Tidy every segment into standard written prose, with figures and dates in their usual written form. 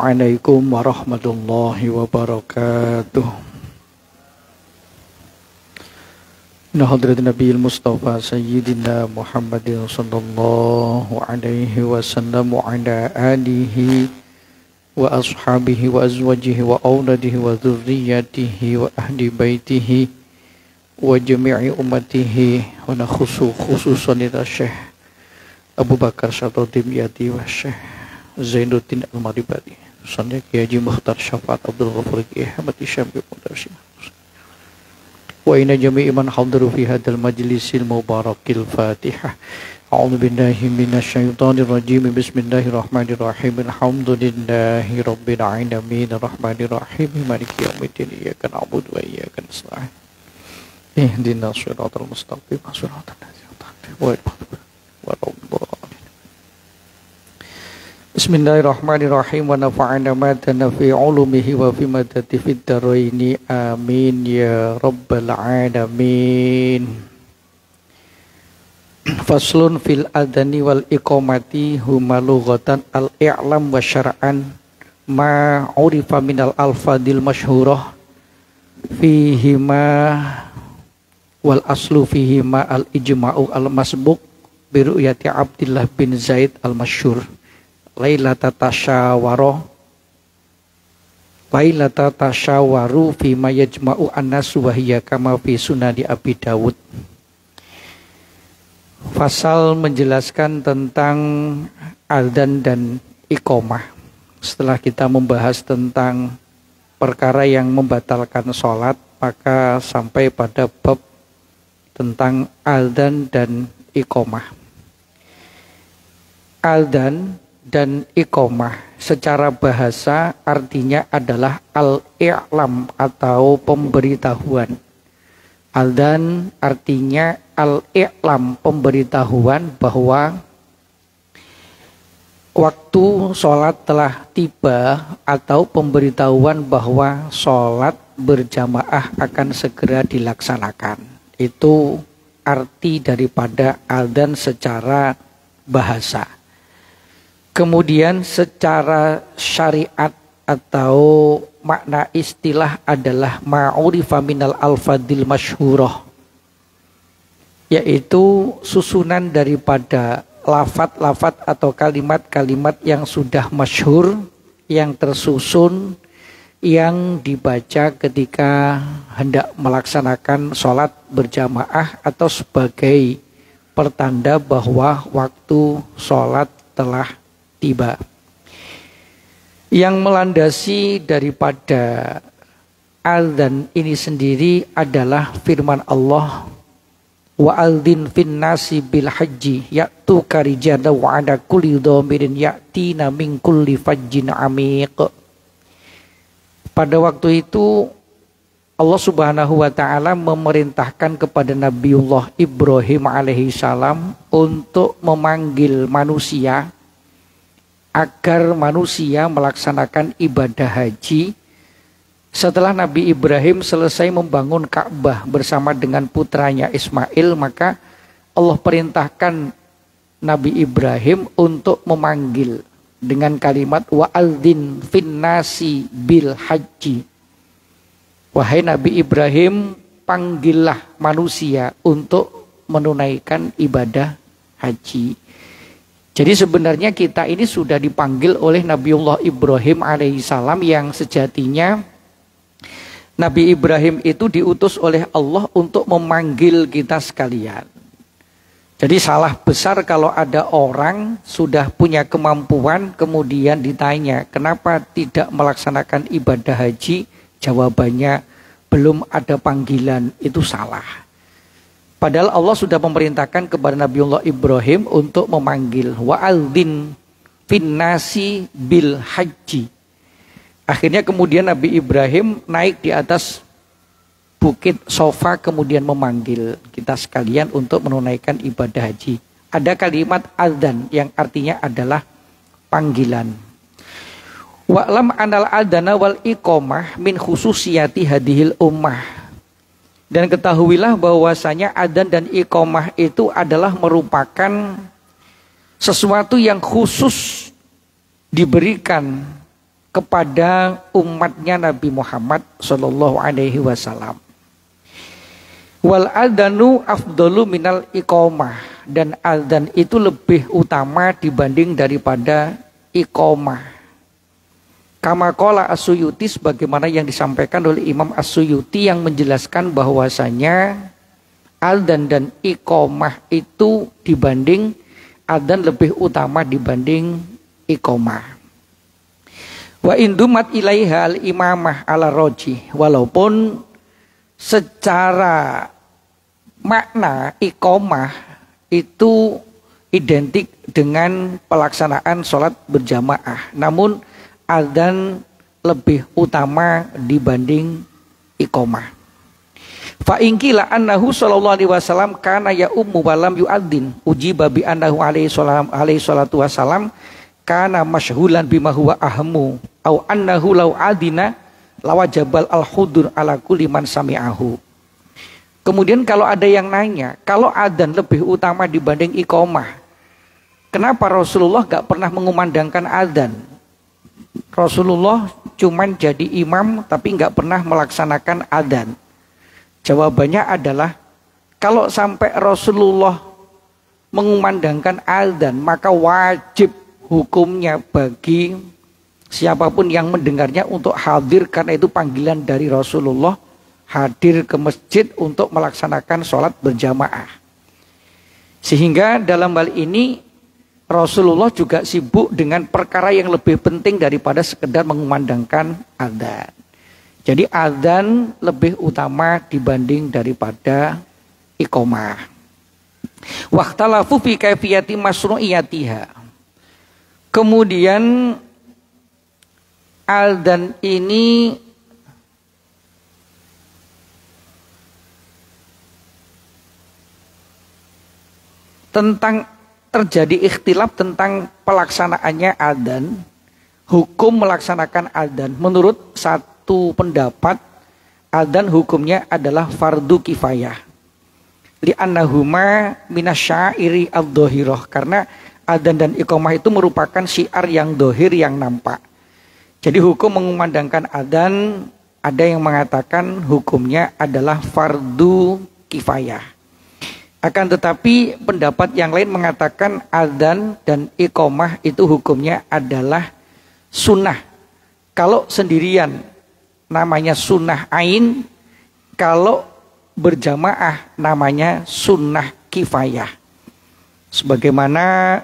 Assalamualaikum warahmatullahi wabarakatuh. Hadratin Nabi Mustafa Sayyidina Muhammadin sallallahu alaihi wasallam wa ala alihi wa ashabihi wa azwajihi wa auladihi wa dzurriyyatihi wa ahli baitihi wa jami'i ummatihi wa khususan ila Syekh Abu Bakar Syatodimyati wa Syekh Zainuddin Al-Maribadi Sannya Kiai Haji Mukhtar Syafaat Abdul Ghafur Kiai Ahmad Isyam bin Mudarsim wa inna jami'i man hadiru fi hadzal majlisil mubarakil Fatihah. A'udzu billahi minasyaitonir rajim. Bismillahirrahmanirrahim. Alhamdulillahi rabbil alamin arrahmanir rahim maliki yaumiddin iyyaka na'budu wa iyyaka nasta'in. Ihdinas shiratal mustaqim shiratal ladzina an'amta 'alaihim. Bismillahirrahmanirrahim wa nafa'ana ma tana fi ulumihi wa fi madati fid daraini amin ya rabbal alamin. Faslun fil adani wal iqamati huma lughatan al-i'lam wa syar'an ma urifa minal alfadil masyhurah fihima wal aslu fihima al-ijma'u al-masbuq bi ru'yati Abdullah bin Zaid al-masyhur lailata tasyawaru fima yajma'u an-nasu wa hiya kama fi sunani Abi Dawud. Fasal menjelaskan tentang adzan dan iqamah. Setelah kita membahas tentang perkara yang membatalkan sholat, maka sampai pada bab tentang adzan dan iqamah. Adzan dan iqamah secara bahasa artinya adalah al-i'lam atau pemberitahuan. Adzan artinya al-i'lam, pemberitahuan bahwa waktu sholat telah tiba atau pemberitahuan bahwa sholat berjamaah akan segera dilaksanakan. Itu arti daripada adzan secara bahasa. Kemudian secara syariat atau makna istilah adalah ma'urifa minal alfadil masyhurah, yaitu susunan daripada lafat-lafat atau kalimat-kalimat yang sudah masyhur, yang tersusun, yang dibaca ketika hendak melaksanakan sholat berjamaah atau sebagai pertanda bahwa waktu sholat telah tiba. Yang melandasi daripada adzan ini sendiri adalah firman Allah, wa adzin fin nasi bil haji ya'tu karijada wa ada kulli dhamirin ya'tina min kulli fajjin amiq. Pada waktu itu Allah Subhanahu wa taala memerintahkan kepada Nabiullah Ibrahim alaihi salam untuk memanggil manusia agar manusia melaksanakan ibadah haji. Setelah Nabi Ibrahim selesai membangun Ka'bah bersama dengan putranya Ismail, maka Allah perintahkan Nabi Ibrahim untuk memanggil dengan kalimat wa'adzin finnasi bil haji. Wahai Nabi Ibrahim, panggillah manusia untuk menunaikan ibadah haji. Jadi sebenarnya kita ini sudah dipanggil oleh Nabiullah Ibrahim alaihissalam, yang sejatinya Nabi Ibrahim itu diutus oleh Allah untuk memanggil kita sekalian. Jadi salah besar kalau ada orang sudah punya kemampuan kemudian ditanya kenapa tidak melaksanakan ibadah haji, jawabannya belum ada panggilan, itu salah. Padahal Allah sudah memerintahkan kepada Nabiullah Ibrahim untuk memanggil wa'adzin finnasi bil haji. Akhirnya kemudian Nabi Ibrahim naik di atas bukit Sofa kemudian memanggil kita sekalian untuk menunaikan ibadah haji. Ada kalimat adzan yang artinya adalah panggilan. Wa'lam anal adzana wal iqamah min khususiyati hadhil ummah. Dan ketahuilah bahwasanya adzan dan iqamah itu adalah merupakan sesuatu yang khusus diberikan kepada umatnya Nabi Muhammad Shallallahu Alaihi Wasallam. Wal adanu afdalu minal iqomah, dan adzan itu lebih utama dibanding daripada iqomah. Kama qala As-Suyuti, sebagaimana yang disampaikan oleh Imam As-Suyuti yang menjelaskan bahwasanya adzan dan iqomah itu dibanding adzan lebih utama dibanding iqomah. Wa indumat ilaiha al-imamah ala roji, walaupun secara makna iqomah itu identik dengan pelaksanaan sholat berjamaah, namun adzan lebih utama dibanding iqomah. Fa in qila annahu sallallahu alaihi wasallam kana ya ummu walam yu'adzin ujiba bi annahu alaihi salatu wasallam kana masyhulan bima huwa ahmu au annahu law adina lawajabal al-hudur ala kulli man sami'ahu. Kemudian kalau ada yang nanya, kalau adzan lebih utama dibanding iqomah, kenapa Rasulullah gak pernah mengumandangkan adzan? Rasulullah cuman jadi imam tapi gak pernah melaksanakan adzan. Jawabannya adalah, kalau sampai Rasulullah mengumandangkan adzan, maka wajib hukumnya bagi siapapun yang mendengarnya untuk hadir, karena itu panggilan dari Rasulullah, hadir ke masjid untuk melaksanakan sholat berjamaah. Sehingga dalam hal ini Rasulullah juga sibuk dengan perkara yang lebih penting daripada sekedar mengumandangkan adzan. Jadi adzan lebih utama dibanding daripada iqomah. Waqtalafu fi kaifiyati masru'iyatiha. Kemudian adzan ini tentang terjadi ikhtilaf tentang pelaksanaannya adzan, hukum melaksanakan adzan. Menurut satu pendapat, adzan hukumnya adalah fardu kifayah. Li'annahuma minasyairi ad-dhahirah, karena adzan dan iqamah itu merupakan syiar yang dohir, yang nampak. Jadi hukum mengumandangkan adzan, ada yang mengatakan hukumnya adalah fardu kifayah. Akan tetapi pendapat yang lain mengatakan adzan dan iqamah itu hukumnya adalah sunnah. Kalau sendirian namanya sunnah ain, kalau berjamaah namanya sunnah kifayah. Sebagaimana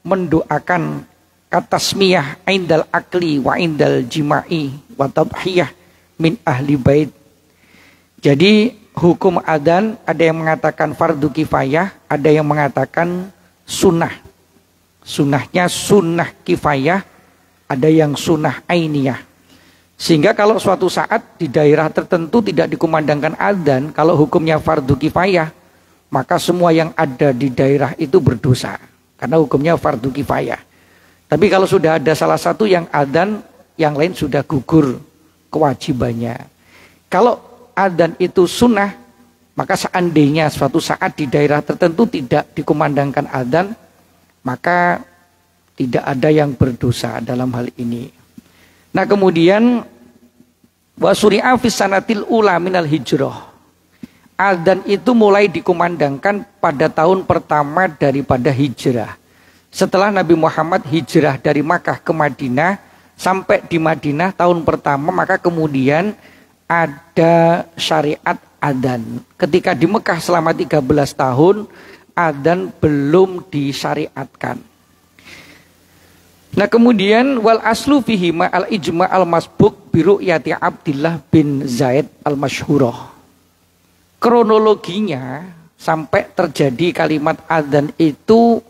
mendoakan katasmiyah indal akli wa indal jima'i wa tadhiyah min ahli bait. Jadi hukum adzan ada yang mengatakan fardu kifayah, ada yang mengatakan sunnah. Sunnahnya sunnah kifayah, ada yang sunnah ainiyah. Sehingga kalau suatu saat di daerah tertentu tidak dikumandangkan adzan, kalau hukumnya fardu kifayah, maka semua yang ada di daerah itu berdosa, karena hukumnya fardu kifayah. Tapi kalau sudah ada salah satu yang adzan, yang lain sudah gugur kewajibannya. Kalau adzan itu sunnah, maka seandainya suatu saat di daerah tertentu tidak dikumandangkan adzan, maka tidak ada yang berdosa dalam hal ini. Nah kemudian wasuri'a fis sanatil ula minal hijrah. Adzan itu mulai dikumandangkan pada tahun pertama daripada hijrah. Setelah Nabi Muhammad hijrah dari Makkah ke Madinah, sampai di Madinah tahun pertama, maka kemudian ada syariat adzan. Ketika di Mekah selama 13 tahun, adzan belum disyariatkan. Nah kemudian wal aslu fihi ma al ijma al masbuk bi ru'yati Abdullah bin Zaid al masyhurah. Kronologinya sampai terjadi kalimat adzan itu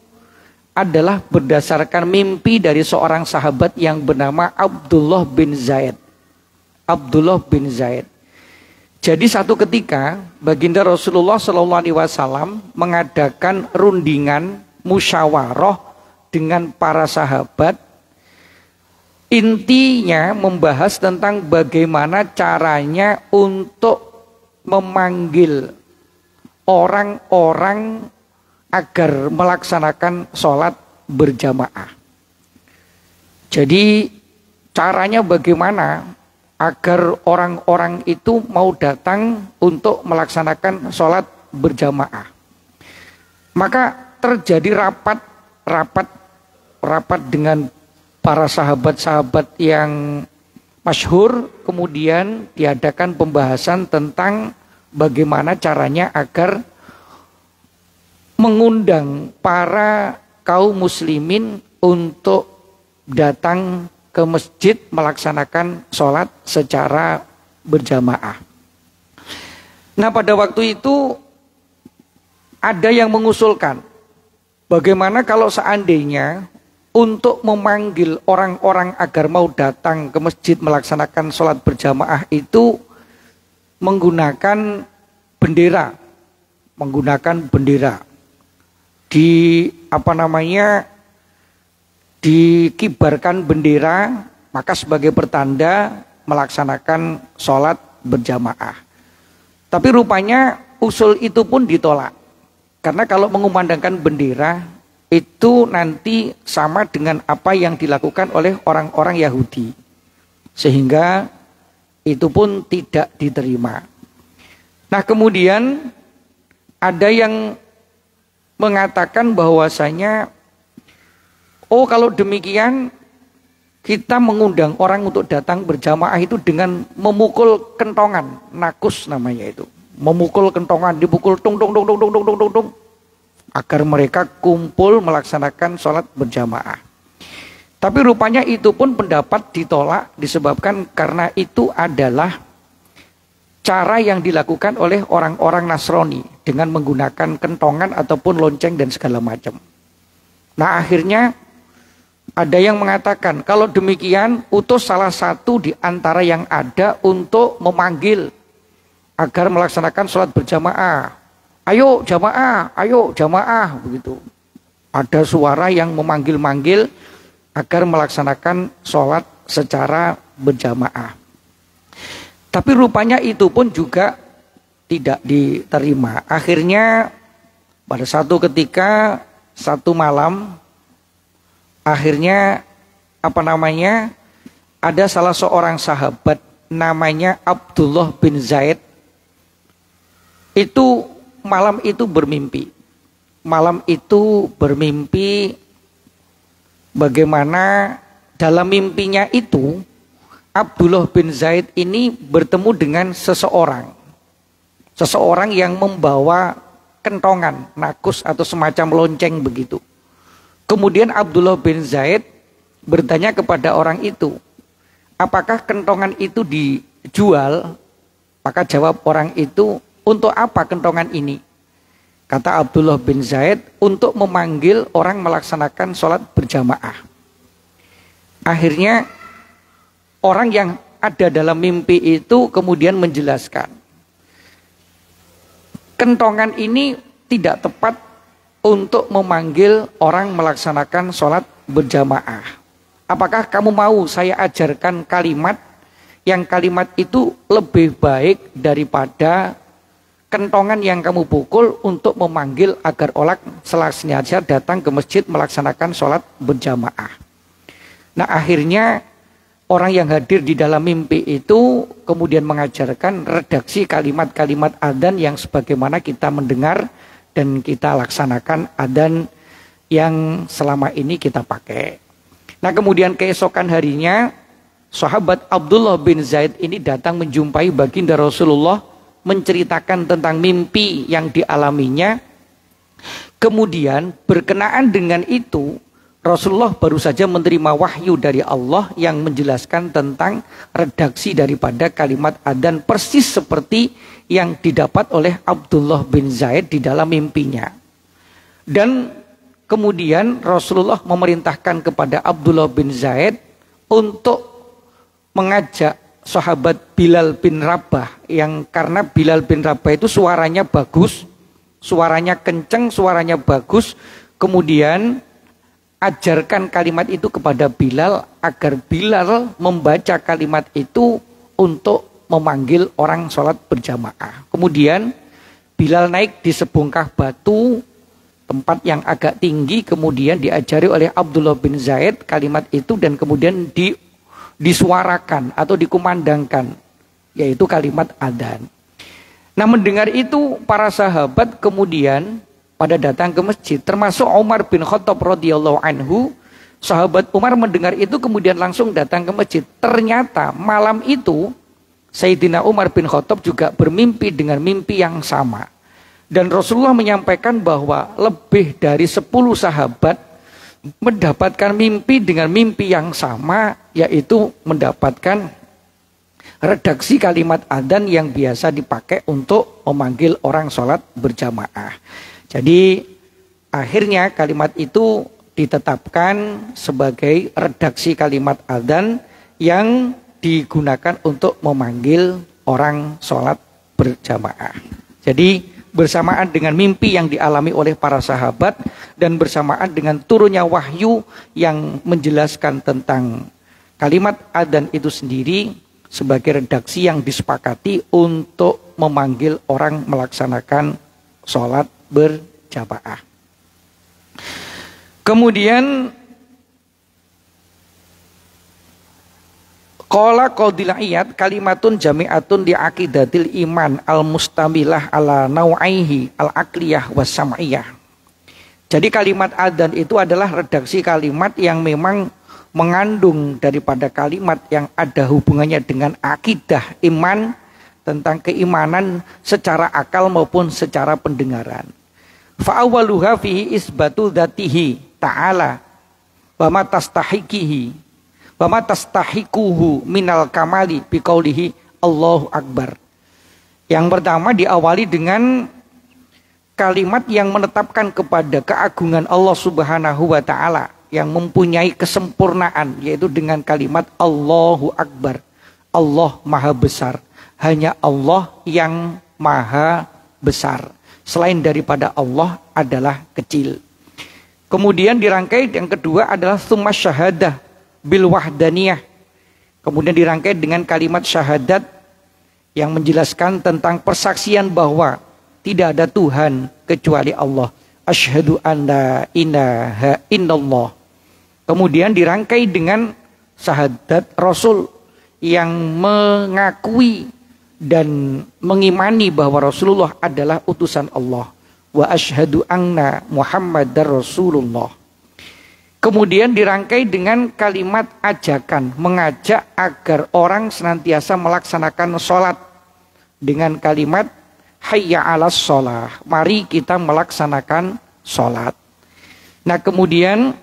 adalah berdasarkan mimpi dari seorang sahabat yang bernama Abdullah bin Zaid. Abdullah bin Zaid. Jadi satu ketika baginda Rasulullah SAW mengadakan rundingan musyawarah dengan para sahabat. Intinya membahas tentang bagaimana caranya untuk memanggil orang-orang agar melaksanakan sholat berjamaah. Jadi caranya bagaimana agar orang-orang itu mau datang untuk melaksanakan sholat berjamaah. Maka terjadi rapat dengan para sahabat-sahabat yang masyhur, kemudian diadakan pembahasan tentang bagaimana caranya agar mengundang para kaum muslimin untuk datang ke masjid melaksanakan sholat secara berjamaah. Nah, pada waktu itu ada yang mengusulkan bagaimana kalau seandainya untuk memanggil orang-orang agar mau datang ke masjid melaksanakan sholat berjamaah itu menggunakan bendera, dikibarkan bendera, maka sebagai pertanda melaksanakan sholat berjamaah. Tapi rupanya usul itu pun ditolak, karena kalau mengumandangkan bendera itu nanti sama dengan apa yang dilakukan oleh orang-orang Yahudi, sehingga itu pun tidak diterima. Nah, kemudian ada yang mengatakan bahwasanya kalau demikian kita mengundang orang untuk datang berjamaah itu dengan memukul kentongan, nakus namanya itu. Memukul kentongan, dipukul tung tung tung tung tung tung tung tung, agar mereka kumpul melaksanakan sholat berjamaah. Tapi rupanya itu pun pendapat ditolak disebabkan karena itu adalah cara yang dilakukan oleh orang-orang Nasrani dengan menggunakan kentongan ataupun lonceng dan segala macam. Nah, akhirnya ada yang mengatakan kalau demikian utus salah satu di antara yang ada untuk memanggil agar melaksanakan sholat berjamaah. Ayo jamaah, begitu. Ada suara yang memanggil-manggil agar melaksanakan sholat secara berjamaah. Tapi rupanya itu pun juga tidak diterima. Akhirnya pada satu ketika, satu malam, akhirnya ada salah seorang sahabat namanya Abdullah bin Zaid. Itu malam itu bermimpi bagaimana dalam mimpinya itu Abdullah bin Zaid ini bertemu dengan seseorang yang membawa kentongan, nakus atau semacam lonceng begitu. Kemudian Abdullah bin Zaid bertanya kepada orang itu, apakah kentongan itu dijual? Maka jawab orang itu, untuk apa kentongan ini? Kata Abdullah bin Zaid, untuk memanggil orang melaksanakan sholat berjamaah. Akhirnya orang yang ada dalam mimpi itu kemudian menjelaskan, kentongan ini tidak tepat untuk memanggil orang melaksanakan sholat berjamaah. Apakah kamu mau saya ajarkan kalimat yang kalimat itu lebih baik daripada kentongan yang kamu pukul untuk memanggil agar orang sengaja datang ke masjid melaksanakan sholat berjamaah. Nah, akhirnya orang yang hadir di dalam mimpi itu kemudian mengajarkan redaksi kalimat-kalimat adzan yang sebagaimana kita mendengar dan kita laksanakan adzan yang selama ini kita pakai. Nah, kemudian keesokan harinya sahabat Abdullah bin Zaid ini datang menjumpai baginda Rasulullah, menceritakan tentang mimpi yang dialaminya. Kemudian berkenaan dengan itu Rasulullah baru saja menerima wahyu dari Allah yang menjelaskan tentang redaksi daripada kalimat adzan persis seperti yang didapat oleh Abdullah bin Zaid di dalam mimpinya. Dan kemudian Rasulullah memerintahkan kepada Abdullah bin Zaid untuk mengajak sahabat Bilal bin Rabah, yang karena Bilal bin Rabah itu suaranya bagus, suaranya kenceng, suaranya bagus. Kemudian ajarkan kalimat itu kepada Bilal agar Bilal membaca kalimat itu untuk memanggil orang sholat berjamaah. Kemudian Bilal naik di sebongkah batu, tempat yang agak tinggi, kemudian diajari oleh Abdullah bin Zaid kalimat itu dan kemudian disuarakan atau dikumandangkan, yaitu kalimat adzan. Nah, mendengar itu para sahabat kemudian pada datang ke masjid, termasuk Umar bin Khattab radhiyallahu anhu. Sahabat Umar mendengar itu kemudian langsung datang ke masjid. Ternyata malam itu Sayyidina Umar bin Khattab juga bermimpi dengan mimpi yang sama. Dan Rasulullah menyampaikan bahwa lebih dari 10 sahabat mendapatkan mimpi dengan mimpi yang sama, yaitu mendapatkan redaksi kalimat adzan yang biasa dipakai untuk memanggil orang sholat berjamaah. Jadi akhirnya kalimat itu ditetapkan sebagai redaksi kalimat adzan yang digunakan untuk memanggil orang sholat berjamaah. Jadi bersamaan dengan mimpi yang dialami oleh para sahabat dan bersamaan dengan turunnya wahyu yang menjelaskan tentang kalimat adzan itu sendiri sebagai redaksi yang disepakati untuk memanggil orang melaksanakan sholat berjamaah. Kemudian qala qadil ayat kalimatun jami'atun li aqidatil iman al-mustamilah ala nau'aihi al-aqliyah was sam'iyah. Jadi kalimat adzan itu adalah redaksi kalimat yang memang mengandung daripada kalimat yang ada hubungannya dengan akidah iman, tentang keimanan secara akal maupun secara pendengaran. Fa'awaluha fihi isbatu dzatihi ta'ala wa ma tastahiqihi wa ma tastahiquhu minal kamali biqaulihi Allahu Akbar. Yang pertama diawali dengan kalimat yang menetapkan kepada keagungan Allah Subhanahu wa taala yang mempunyai kesempurnaan, yaitu dengan kalimat Allahu Akbar. Allah Maha Besar. Hanya Allah yang Maha Besar. Selain daripada Allah adalah kecil. Kemudian dirangkai yang kedua adalah tsumma syahadah bil wahdaniyah. Kemudian dirangkai dengan kalimat syahadat yang menjelaskan tentang persaksian bahwa tidak ada Tuhan kecuali Allah. Asyhadu an la ilaha illallah. Kemudian dirangkai dengan syahadat Rasul yang mengakui dan mengimani bahwa Rasulullah adalah utusan Allah. Wa asyhadu anna Muhammadar Rasulullah. Kemudian dirangkai dengan kalimat ajakan, mengajak agar orang senantiasa melaksanakan sholat dengan kalimat hayya 'alas sholah. Mari kita melaksanakan sholat. Nah, kemudian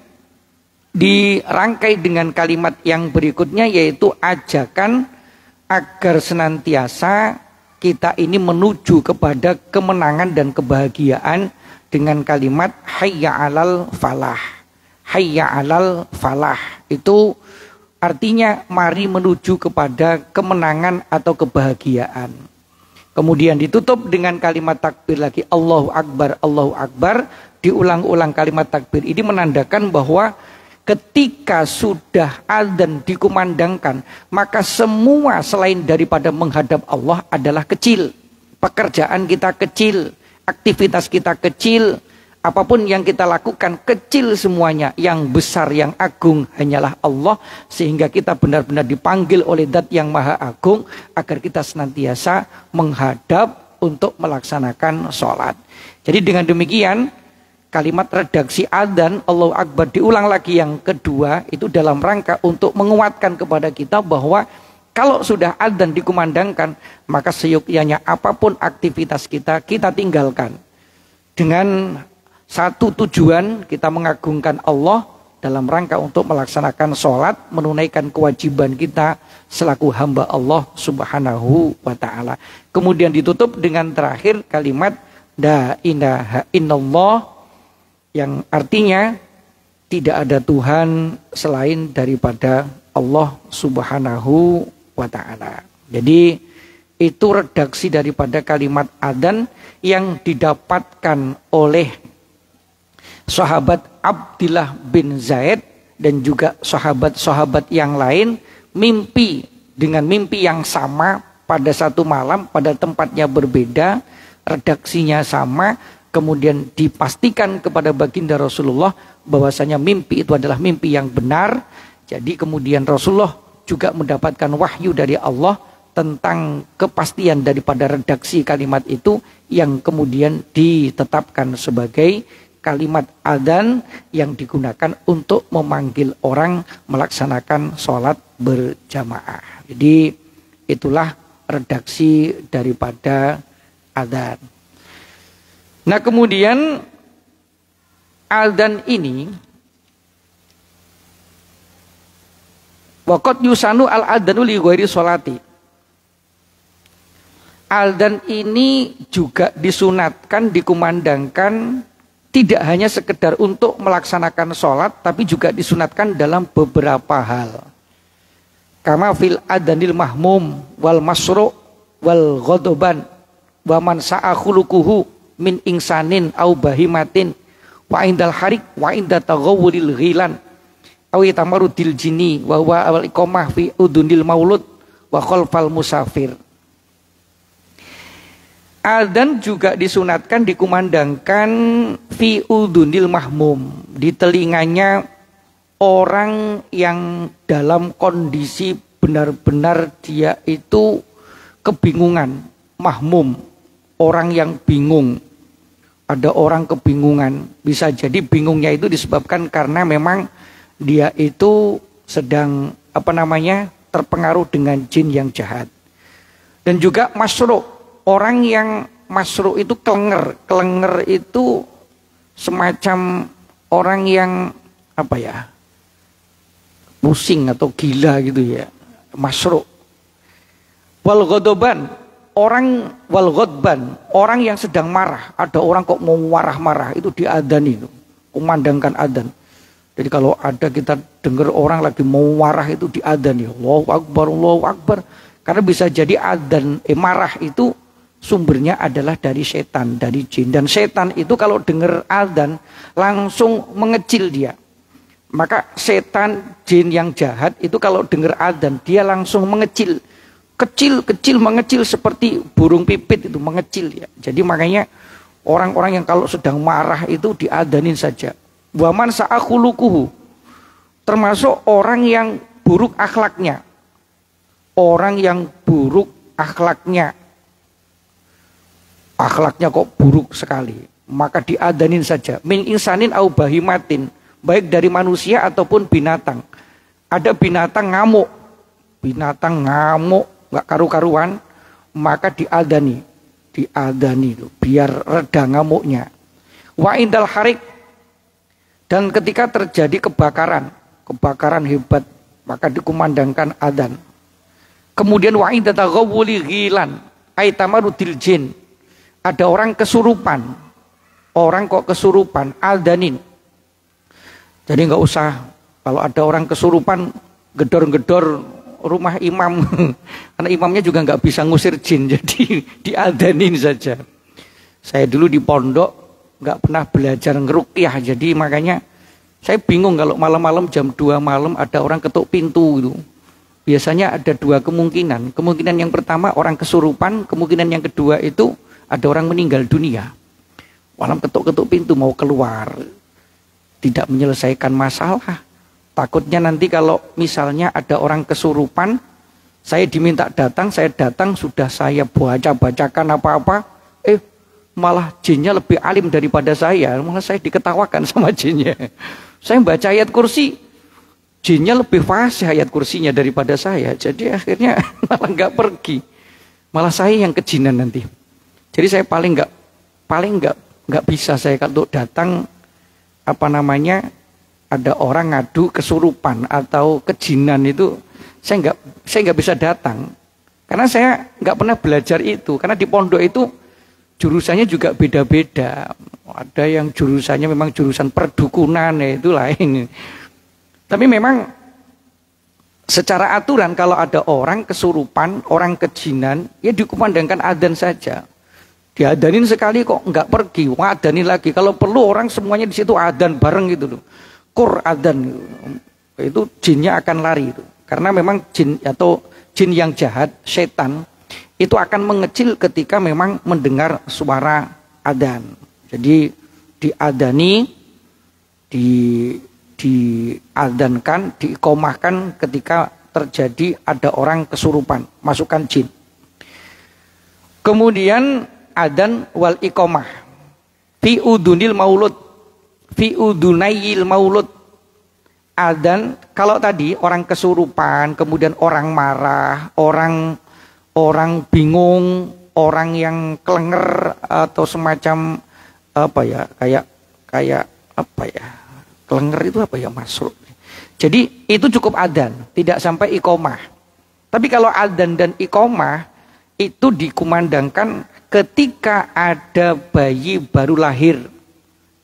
dirangkai dengan kalimat yang berikutnya, yaitu ajakan agar senantiasa kita ini menuju kepada kemenangan dan kebahagiaan dengan kalimat hayya 'alal falah. Hayya 'alal falah itu artinya mari menuju kepada kemenangan atau kebahagiaan. Kemudian ditutup dengan kalimat takbir lagi, Allahu Akbar, Allahu Akbar. Diulang-ulang kalimat takbir ini menandakan bahwa ketika sudah adzan dikumandangkan, maka semua selain daripada menghadap Allah adalah kecil. Pekerjaan kita kecil, aktivitas kita kecil, apapun yang kita lakukan kecil semuanya. Yang besar, yang agung hanyalah Allah. Sehingga kita benar-benar dipanggil oleh Zat yang Maha Agung agar kita senantiasa menghadap untuk melaksanakan sholat. Jadi dengan demikian kalimat redaksi adzan Allahu Akbar diulang lagi yang kedua, itu dalam rangka untuk menguatkan kepada kita bahwa kalau sudah adzan dikumandangkan, maka seyogyanya apapun aktivitas kita tinggalkan. Dengan satu tujuan, kita mengagungkan Allah dalam rangka untuk melaksanakan sholat, menunaikan kewajiban kita selaku hamba Allah Subhanahu wa ta'ala. Kemudian ditutup dengan terakhir kalimat la ilaha illallah, yang artinya tidak ada Tuhan selain daripada Allah Subhanahu wa ta'ala. Jadi itu redaksi daripada kalimat adzan yang didapatkan oleh sahabat Abdullah bin Zaid dan juga sahabat-sahabat yang lain, mimpi dengan mimpi yang sama pada satu malam pada tempatnya berbeda, redaksinya sama. Kemudian dipastikan kepada baginda Rasulullah bahwasanya mimpi itu adalah mimpi yang benar. Jadi kemudian Rasulullah juga mendapatkan wahyu dari Allah tentang kepastian daripada redaksi kalimat itu yang kemudian ditetapkan sebagai kalimat adzan yang digunakan untuk memanggil orang melaksanakan sholat berjamaah. Jadi itulah redaksi daripada adzan. Nah kemudian adzan ini waqad yusanu al-adzanu li ghairi sholati. Adzan ini juga disunatkan, dikumandangkan tidak hanya sekedar untuk melaksanakan sholat, tapi juga disunatkan dalam beberapa hal. Kama fil adzanil mahmum wal masru' wal ghadaban wa man sa'a khuluquhu min insanin au bahimatin wa indal harik wa inda taghawwuril ghilan aw tamarudil jinni wa huwa awal iqamah fi udunil maulud wa khalfal musafir. Adzan juga disunatkan, dikumandangkan fi udunil mahmum, di telinganya orang yang dalam kondisi benar-benar dia itu kebingungan, mahmum, orang yang bingung. Ada orang kebingungan, bisa jadi bingungnya itu disebabkan karena memang dia itu sedang terpengaruh dengan jin yang jahat. Dan juga masru', orang yang masru' itu kelenger. Kelenger itu semacam orang yang pusing atau gila gitu ya. Masru'. Wal ghadaban, orang yang sedang marah. Ada orang kok mau marah-marah, itu diadzan itu, kumandangkan adzan. Jadi kalau ada kita dengar orang lagi mau marah itu diadzan ya, Allahu Akbar, Allahu Akbar. Karena bisa jadi adzan marah itu sumbernya adalah dari setan, dari jin. Dan setan itu kalau dengar adzan langsung mengecil dia. Maka setan jin yang jahat itu kalau dengar adzan dia langsung mengecil. Kecil mengecil seperti burung pipit itu mengecil ya. Jadi makanya orang-orang yang kalau sedang marah itu diadzanin saja. Wa man sa'a khuluquhu, termasuk orang yang buruk akhlaknya. Orang yang buruk akhlaknya. Akhlaknya kok buruk sekali, maka diadzanin saja. Min insanin au bahimatin, baik dari manusia ataupun binatang. Ada binatang ngamuk nggak karu-karuan, maka diadzani itu biar reda ngamuknya. Wa indal harik, dan ketika terjadi kebakaran hebat, maka dikumandangkan adzan. Kemudian wa inda taghawwuli ghilan ay tamarudil jin, ada orang kesurupan, orang kok kesurupan, adzanin. Jadi nggak usah kalau ada orang kesurupan gedor-gedor rumah imam, karena imamnya juga nggak bisa ngusir jin, jadi diadzanin saja. Saya dulu di pondok nggak pernah belajar ngeruqyah, jadi makanya saya bingung kalau malam-malam jam 2 malam ada orang ketuk pintu gitu. Biasanya ada dua kemungkinan. Kemungkinan yang pertama orang kesurupan, kemungkinan yang kedua itu ada orang meninggal dunia. Malam ketuk-ketuk pintu mau keluar, tidak menyelesaikan masalah. Takutnya nanti kalau misalnya ada orang kesurupan, saya diminta datang, saya datang sudah saya bacakan apa-apa, malah jinnya lebih alim daripada saya, malah saya diketawakan sama jinnya. Saya baca ayat kursi, jinnya lebih fasih ayat kursinya daripada saya, jadi akhirnya malah nggak pergi, malah saya yang kejinan nanti. Jadi saya paling nggak bisa saya kalau datang ada orang ngadu kesurupan atau kejinan itu saya nggak bisa datang karena saya nggak pernah belajar itu, karena di pondok itu jurusannya juga beda-beda. Ada yang jurusannya memang jurusan perdukunan, ya itu lain. Tapi memang secara aturan kalau ada orang kesurupan, orang kejinan, ya dikumandangkan adzan saja. Diadanin sekali kok nggak pergi, adanin lagi. Kalau perlu orang semuanya di situ adzan bareng gitu loh. Kur adzan itu jinnya akan lari itu. Karena memang jin atau jin yang jahat, setan itu akan mengecil ketika memang mendengar suara adzan. Jadi diadani, diadzankan, diiqomahkan ketika terjadi ada orang kesurupan, masukkan jin. Kemudian adzan wal iqamah fi udunil maulud, fi udunayil maulud. Adzan kalau tadi orang kesurupan, kemudian orang marah, orang bingung, orang yang kelenger atau semacam apa ya, kayak apa ya, kelenger itu apa ya, masuk. Jadi itu cukup adzan, tidak sampai iqamah. Tapi kalau adzan dan iqamah itu dikumandangkan ketika ada bayi baru lahir.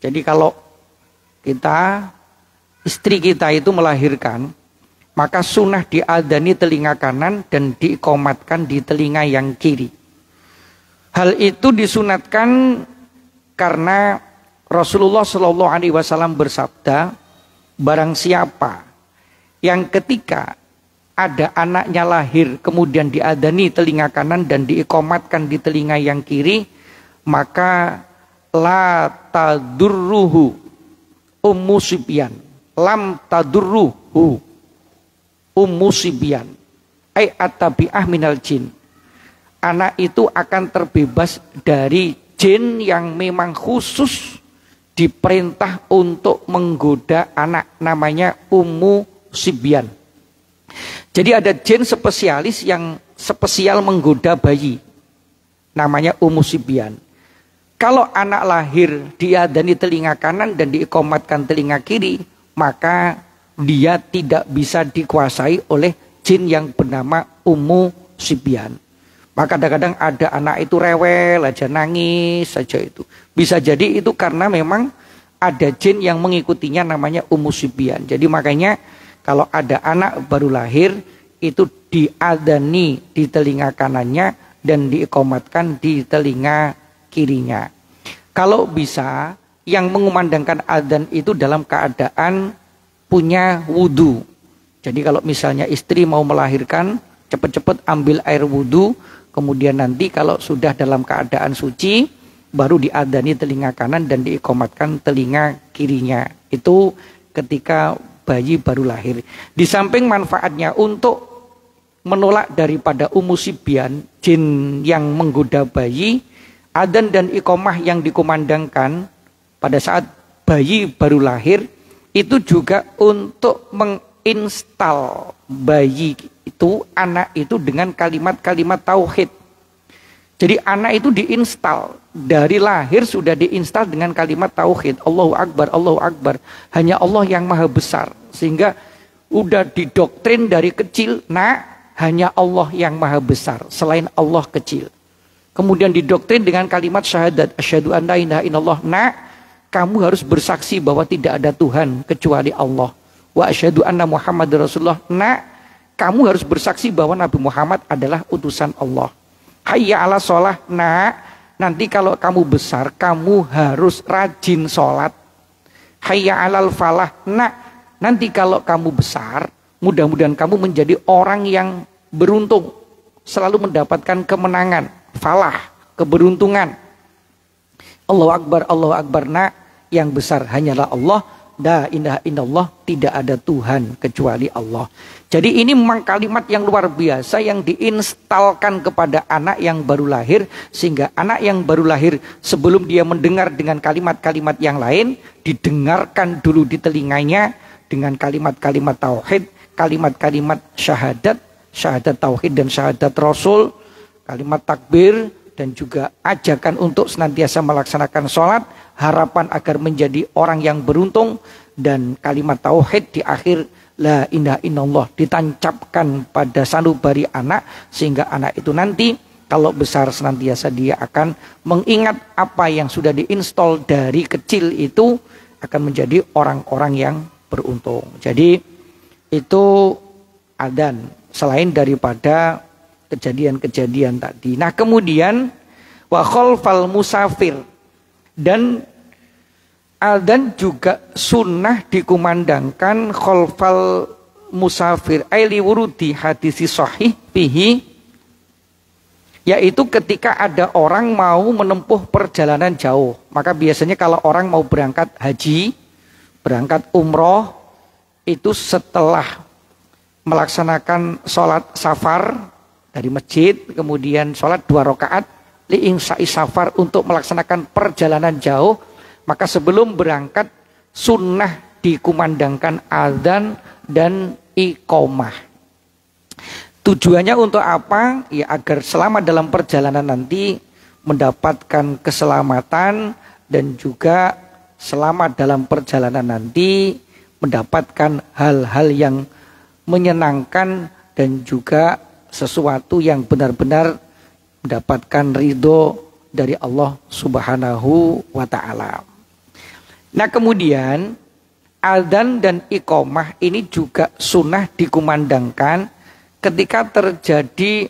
Jadi kalau istri kita itu melahirkan, maka sunnah diadzani telinga kanan dan diiqamatkan di telinga yang kiri. Hal itu disunatkan karena Rasulullah Shallallahu Alaihi Wasallam bersabda, barang siapa yang ketika ada anaknya lahir kemudian diadzani telinga kanan dan diiqamatkan di telinga yang kiri, maka la tadurruhu ummu sibyan, lam tadurruhu ummu sibyan ay atabi'ah minal jin. Anak itu akan terbebas dari jin yang memang khusus diperintah untuk menggoda anak, namanya ummu sibyan. Jadi ada jin spesialis yang spesial menggoda bayi, namanya ummu sibyan. Kalau anak lahir diadzani telinga kanan dan diiqamatkan telinga kiri, maka dia tidak bisa dikuasai oleh jin yang bernama ummu sibyan. Maka kadang-kadang ada anak itu rewel aja, nangis saja itu. Bisa jadi itu karena memang ada jin yang mengikutinya, namanya ummu sibyan. Jadi makanya kalau ada anak baru lahir itu diadzani di telinga kanannya dan diiqamatkan di telinga kirinya. Kalau bisa yang mengumandangkan adzan itu dalam keadaan punya wudu. Jadi kalau misalnya istri mau melahirkan, cepat-cepat ambil air wudu. Kemudian nanti kalau sudah dalam keadaan suci, baru diadzani telinga kanan dan diiqamatkan telinga kirinya. Itu ketika bayi baru lahir. Di samping manfaatnya untuk menolak daripada ummu sibyan, jin yang menggoda bayi, adzan dan iqamah yang dikumandangkan pada saat bayi baru lahir, itu juga untuk menginstal bayi itu, anak itu dengan kalimat-kalimat tauhid. Jadi anak itu diinstal, dari lahir sudah diinstal dengan kalimat tauhid. Allahu Akbar, Allahu Akbar. Hanya Allah yang maha besar. Sehingga udah didoktrin dari kecil, hanya Allah yang maha besar, selain Allah kecil. Kemudian didoktrin dengan kalimat syahadat, asyhadu an la ilaha illallah. Kamu harus bersaksi bahwa tidak ada Tuhan kecuali Allah. Wa asyhadu anna Muhammadar Rasulullah. Kamu harus bersaksi bahwa Nabi Muhammad adalah utusan Allah. Hayya ala sholah. Nanti kalau kamu besar, kamu harus rajin sholat. Hayya alal falah. Nanti kalau kamu besar, mudah-mudahan kamu menjadi orang yang beruntung, selalu mendapatkan kemenangan, falah, keberuntungan. Allahu Akbar, Allahu Akbar. Yang besar hanyalah Allah. La ilaha illallah, tidak ada Tuhan kecuali Allah. Jadi ini memang kalimat yang luar biasa yang diinstalkan kepada anak yang baru lahir, sehingga anak yang baru lahir sebelum dia mendengar dengan kalimat-kalimat yang lain, didengarkan dulu di telinganya dengan kalimat-kalimat tauhid, kalimat-kalimat syahadat, syahadat tauhid dan syahadat rasul, kalimat takbir, dan juga ajakan untuk senantiasa melaksanakan sholat, harapan agar menjadi orang yang beruntung, dan kalimat tauhid di akhir la ilaha illallah ditancapkan pada sanubari anak, sehingga anak itu nanti kalau besar senantiasa dia akan mengingat apa yang sudah diinstal dari kecil, itu akan menjadi orang-orang yang beruntung. Jadi itu adzan selain daripada kejadian-kejadian tadi. Nah kemudian wa khalfal musafir, dan adzan juga sunnah dikumandangkan khalfal musafir aili wurudi hadisi sahih bihi, yaitu ketika ada orang mau menempuh perjalanan jauh. Maka biasanya kalau orang mau berangkat haji, berangkat umroh, itu setelah melaksanakan sholat safar dari masjid, kemudian sholat 2 rakaat li'ingsa'i safar untuk melaksanakan perjalanan jauh, maka sebelum berangkat sunnah dikumandangkan adzan dan iqomah. Tujuannya untuk apa? Ya agar selama dalam perjalanan nanti mendapatkan keselamatan dan juga selama dalam perjalanan nanti mendapatkan hal-hal yang menyenangkan dan juga sesuatu yang benar-benar mendapatkan ridho dari Allah Subhanahu wa ta'ala. Nah kemudian adzan dan iqomah ini juga sunnah dikumandangkan ketika terjadi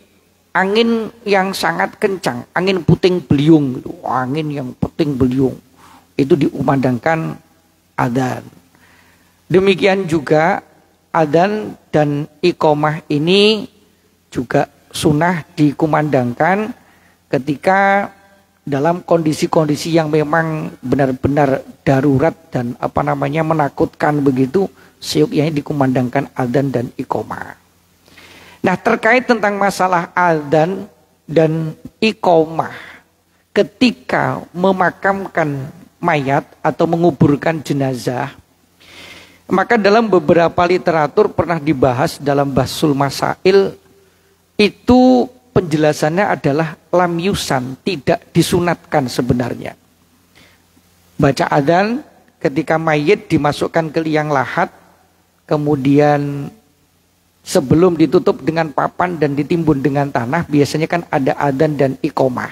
angin yang sangat kencang, angin puting beliung, angin yang puting beliung itu dikumandangkan adzan. Demikian juga adzan dan iqomah ini juga sunnah dikumandangkan ketika dalam kondisi-kondisi yang memang benar-benar darurat dan menakutkan begitu, seyuknya dikumandangkan adzan dan iqomah. Nah terkait tentang masalah adzan dan iqomah ketika memakamkan mayat atau menguburkan jenazah, maka dalam beberapa literatur pernah dibahas dalam Bahsul Masail itu penjelasannya adalah lam yusan, tidak disunatkan sebenarnya. Baca adzan ketika mayit dimasukkan ke liang lahat, kemudian sebelum ditutup dengan papan dan ditimbun dengan tanah, biasanya kan ada adzan dan iqomah.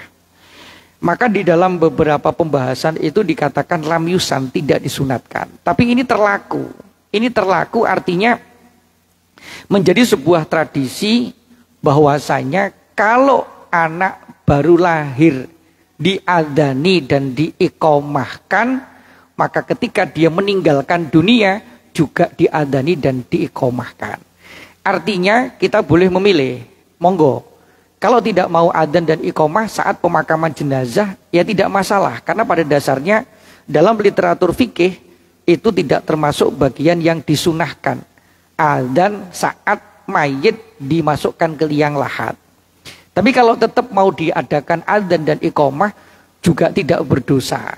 Maka di dalam beberapa pembahasan itu dikatakan lam yusan, tidak disunatkan. Tapi ini terlaku. Ini terlaku artinya menjadi sebuah tradisi bahwasanya kalau anak baru lahir diadzani dan diiqomahkan, maka ketika dia meninggalkan dunia juga diadzani dan diiqomahkan. Artinya kita boleh memilih, monggo. Kalau tidak mau adzan dan iqomah saat pemakaman jenazah, ya tidak masalah. Karena pada dasarnya dalam literatur fikih itu tidak termasuk bagian yang disunahkan. Adzan saat mayit dimasukkan ke liang lahat. Tapi kalau tetap mau diadakan adzan dan iqomah juga tidak berdosa.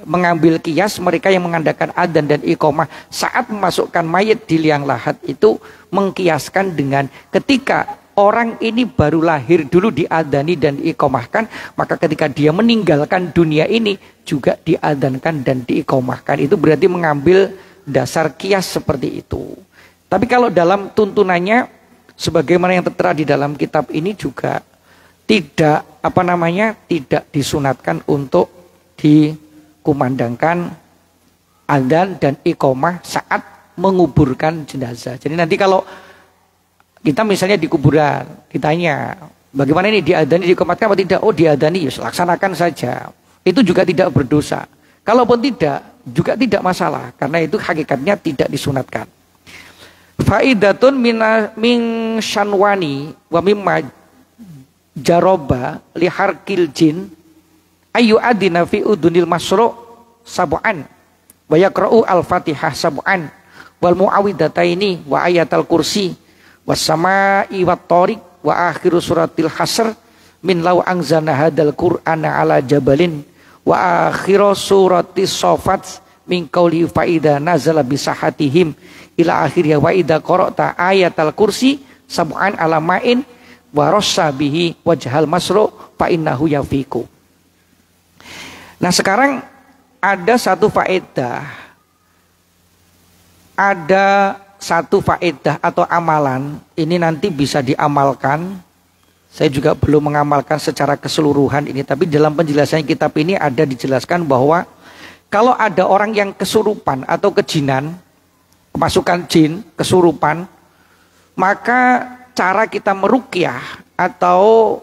Mengambil kias mereka yang mengadakan adzan dan iqomah saat memasukkan mayit di liang lahat itu mengkiaskan dengan ketika orang ini baru lahir dulu diadzani dan diiqomahkan, maka ketika dia meninggalkan dunia ini juga diadzankan dan diiqomahkan. Itu berarti mengambil dasar kias seperti itu. Tapi kalau dalam tuntunannya sebagaimana yang tertera di dalam kitab ini juga tidak tidak disunatkan untuk dikumandangkan adzan dan iqomah saat menguburkan jenazah. Jadi nanti kalau kita misalnya di kuburan, ditanya bagaimana ini diadzani diiqomahkan apa tidak? Oh diadzani, ya laksanakan saja. Itu juga tidak berdosa. Kalaupun tidak, juga tidak masalah karena itu hakikatnya tidak disunatkan. Faidatun min syanwani wa mimma jaroba liharkil jin ayu adina fi udunil masru sab'an wa yaqra'u al-fatihah sab'an wal muawwidataini wa ayatal kursi was sama'i wat tariq wa akhiru suratil hasr min law anzalna hadzal qur'ana ala jabalin wa akhiru suratis safat min qauli fa idza nazala bi sahatihim ila akhirnya wa idza qara'ta ayatal kursi sab'an ala ma'in wa rassa bihi wajhal masru fa innahu yafiku. Nah sekarang ada satu faedah. Ada satu faedah atau amalan, ini nanti bisa diamalkan. Saya juga belum mengamalkan secara keseluruhan ini, tapi dalam penjelasan kitab ini ada dijelaskan bahwa kalau ada orang yang kesurupan atau kejinan, kemasukan jin, kesurupan, maka cara kita meruqyah atau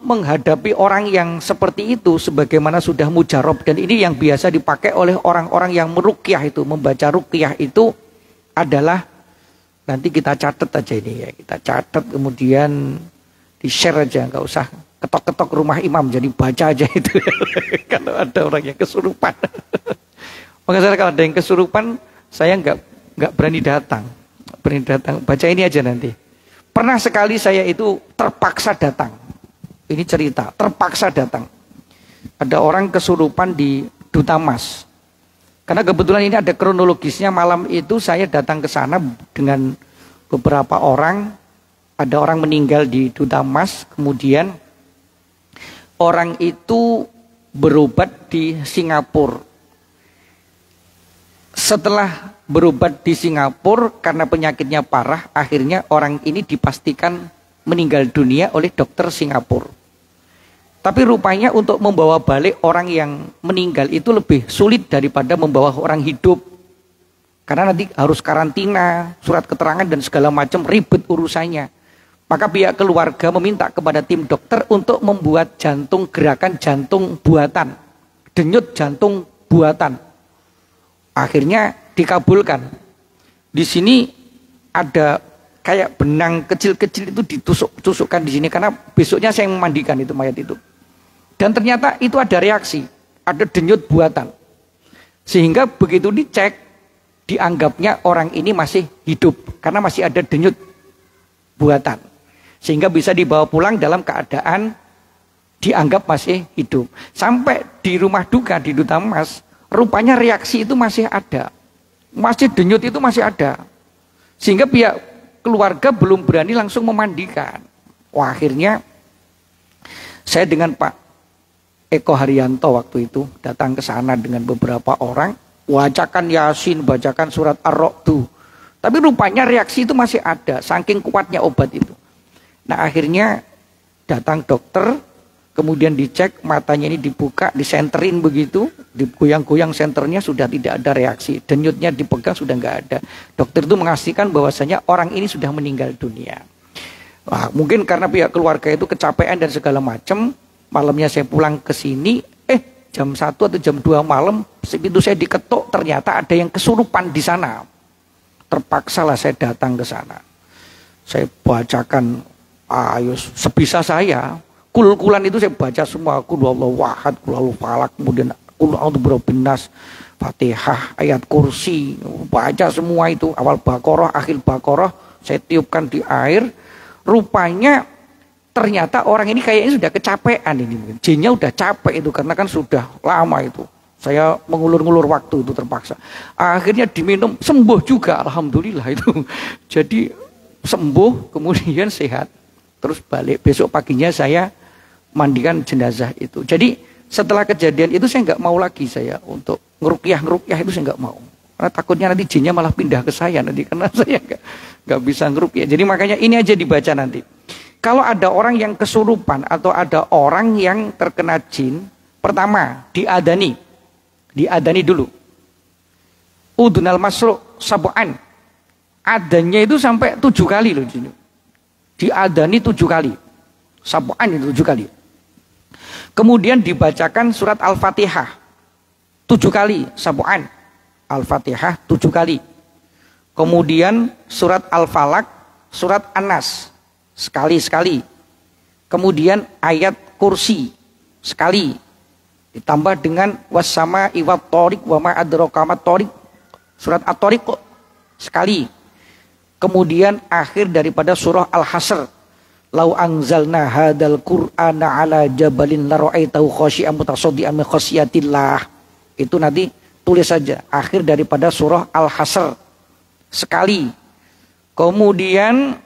menghadapi orang yang seperti itu sebagaimana sudah mujarab, dan ini yang biasa dipakai oleh orang-orang yang meruqyah itu, membaca ruqyah itu adalah, nanti kita catat aja ini ya, kita catat kemudian di share aja, nggak usah ketok-ketok rumah imam, jadi baca aja itu kalau ada orang yang kesurupan. Maka kalau ada yang kesurupan saya nggak berani datang. berani datang. Baca ini aja nanti. Pernah sekali saya itu terpaksa datang. Ini cerita, terpaksa datang. Ada orang kesurupan di Duta Mas. Karena kebetulan ini ada kronologisnya, malam itu saya datang ke sana dengan beberapa orang. Ada orang meninggal di Duta Mas, kemudian orang itu berobat di Singapura. Setelah berobat di Singapura karena penyakitnya parah, akhirnya orang ini dipastikan meninggal dunia oleh dokter Singapura. Tapi rupanya untuk membawa balik orang yang meninggal itu lebih sulit daripada membawa orang hidup. Karena nanti harus karantina, surat keterangan dan segala macam, ribet urusannya. Maka pihak keluarga meminta kepada tim dokter untuk membuat gerakan jantung buatan. Denyut jantung buatan. Akhirnya dikabulkan. Di sini ada kayak benang kecil-kecil itu ditusukkan di sini karena besoknya saya memandikan itu mayat itu. Dan ternyata itu ada reaksi, ada denyut buatan. Sehingga begitu dicek, dianggapnya orang ini masih hidup karena masih ada denyut buatan. Sehingga bisa dibawa pulang dalam keadaan dianggap masih hidup. Sampai di rumah duka di Duta Mas, rupanya reaksi itu masih ada. Masih denyut itu masih ada. Sehingga pihak keluarga belum berani langsung memandikan. Wah, akhirnya saya dengan Pak Eko Haryanto waktu itu datang ke sana dengan beberapa orang, bacakan Yasin, bacakan surat Ar-Ra'd. Tapi rupanya reaksi itu masih ada, saking kuatnya obat itu. Nah, akhirnya datang dokter, kemudian dicek, matanya ini dibuka, disenterin begitu, digoyang-goyang senternya sudah tidak ada reaksi, denyutnya dipegang sudah nggak ada. Dokter itu mengasihkan bahwasanya orang ini sudah meninggal dunia. Wah, mungkin karena pihak keluarga itu kecapean dan segala macam, malamnya saya pulang ke sini, jam 1 atau jam 2 malam, pintu saya diketuk, ternyata ada yang kesurupan di sana. Terpaksalah saya datang ke sana. Saya bacakan, ayo sebisa saya, kul-kulan itu saya baca semua, kul huwallahu ahad, kul huwallahu falaq, kemudian kul a'udzu birabbin nas, Fatihah, ayat kursi, baca semua itu, awal Baqarah, akhir Baqarah, saya tiupkan di air. Rupanya ternyata orang ini kayaknya sudah kecapean ini. Jinnya udah capek itu karena kan sudah lama itu. Saya mengulur-ngulur waktu itu terpaksa. Akhirnya diminum, sembuh juga, alhamdulillah itu. Jadi sembuh, kemudian sehat. Terus balik, besok paginya saya mandikan jenazah itu. Jadi setelah kejadian itu saya nggak mau lagi saya untuk ngerukyah itu saya nggak mau. Karena takutnya nanti jinnya malah pindah ke saya nanti. Karena saya nggak bisa ngerukyah. Jadi makanya ini aja dibaca nanti. Kalau ada orang yang kesurupan atau ada orang yang terkena jin, pertama diadani dulu. Udunal masruk sab'an. Adanya itu sampai 7 kali loh jin. Diadani 7 kali. Sab'an itu 7 kali. Kemudian dibacakan surat Al-Fatihah 7 kali, sab'an. Al-Fatihah 7 kali. Kemudian surat Al-Falaq, surat An-Nas sekali-sekali. Kemudian ayat kursi sekali. Ditambah dengan wassama iwat torik wa ma adraka mat torik. Surat At-Tariq sekali. Kemudian akhir daripada surah Al-Hasr. Lau anzalna hadal qur'ana ala jabalin la ra'aitahu khashi'an mutasaddian min khasyatillah. Itu nanti tulis saja akhir daripada surah Al-Hasr sekali. Kemudian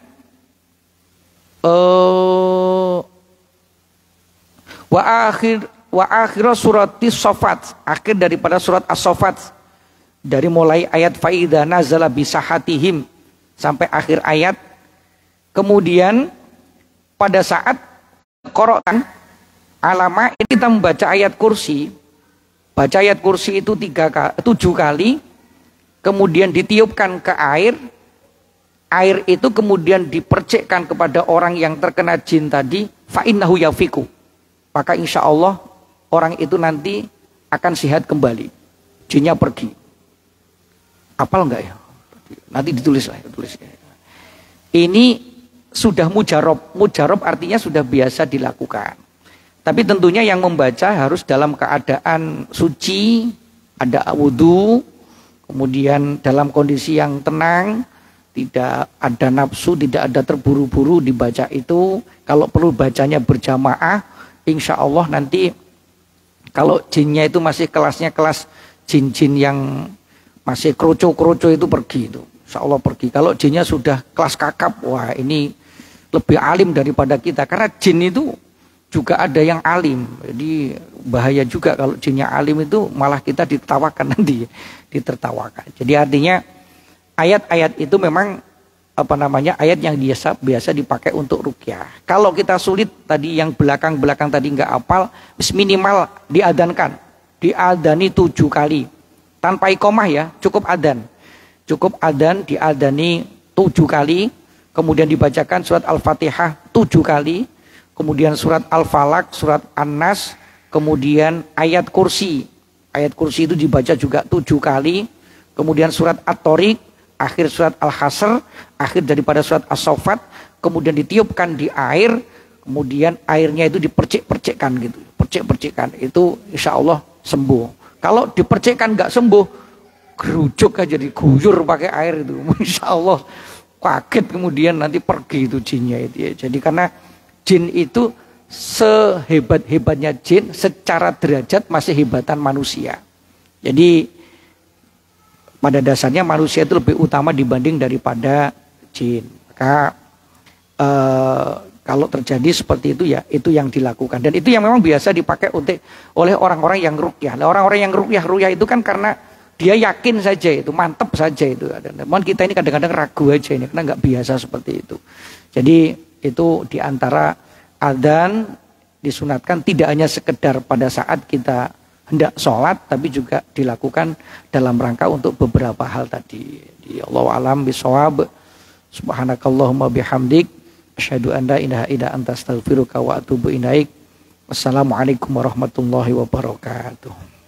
wa akhir suratis Saffat, akhir daripada surat As-Saffat, dari mulai ayat faida nazala bisahatihim sampai akhir ayat. Kemudian pada saat Qur'an alama ini kita membaca ayat kursi, baca ayat kursi itu 7 kali, kemudian ditiupkan ke air. Air itu kemudian dipercikkan kepada orang yang terkena jin tadi, fa innahu yafiku. Maka insya Allah orang itu nanti akan sehat kembali. Jinnya pergi. Apal enggak ya? Nanti ditulis lah, tulis. Ini sudah mujarab. Mujarab artinya sudah biasa dilakukan. Tapi tentunya yang membaca harus dalam keadaan suci, ada wudu, kemudian dalam kondisi yang tenang. tidak ada nafsu, tidak ada terburu-buru dibaca itu. Kalau perlu bacanya berjamaah, insya Allah nanti kalau jinnya itu masih kelasnya kelas jin-jin yang masih kroco-kroco itu pergi itu, insya Allah pergi. Kalau jinnya sudah kelas kakap, wah ini lebih alim daripada kita, karena jin itu juga ada yang alim. Jadi bahaya juga kalau jinnya alim itu, malah kita ditertawakan nanti, ditertawakan. Jadi artinya ayat-ayat itu memang ayat yang biasa dipakai untuk ruqyah. Kalau kita sulit tadi yang belakang tadi nggak hafal, minimal diadankan, diadani 7 kali tanpa iqomah ya, cukup adan diadani 7 kali, kemudian dibacakan surat Al-Fatihah 7 kali, kemudian surat Al-Falaq, surat An-Nas, kemudian ayat kursi itu dibaca juga 7 kali, kemudian surat At-Tariq, akhir surat Al-Hasr, akhir daripada surat As-Saffat, kemudian ditiupkan di air, kemudian airnya itu dipercik-percikkan gitu, percik-percikkan, itu insya Allah sembuh. Kalau dipercikkan nggak sembuh, gerujuk aja, diguyur pakai air itu, insya Allah kaget, kemudian nanti pergi itu jinnya itu ya. Jadi karena jin itu sehebat-hebatnya jin, secara derajat masih hebatan manusia. Jadi pada dasarnya manusia itu lebih utama dibanding daripada jin. Maka kalau terjadi seperti itu ya, itu yang dilakukan. Dan itu yang memang biasa dipakai oleh orang-orang yang ruqyah. Nah, orang-orang yang ruqyah itu kan karena dia yakin saja itu, mantap saja itu. Namun kita ini kadang-kadang ragu aja ini, karena nggak biasa seperti itu. Jadi itu diantara adzan disunatkan tidak hanya sekedar pada saat kita hendak sholat, tapi juga dilakukan dalam rangka untuk beberapa hal tadi. Allahu a'lam bishawab. Subhanakallahumma bihamdik, asyhadu an la ilaha illa anta astaghfiruka wa atubu ilaik. Wassalamualaikum warahmatullahi wabarakatuh.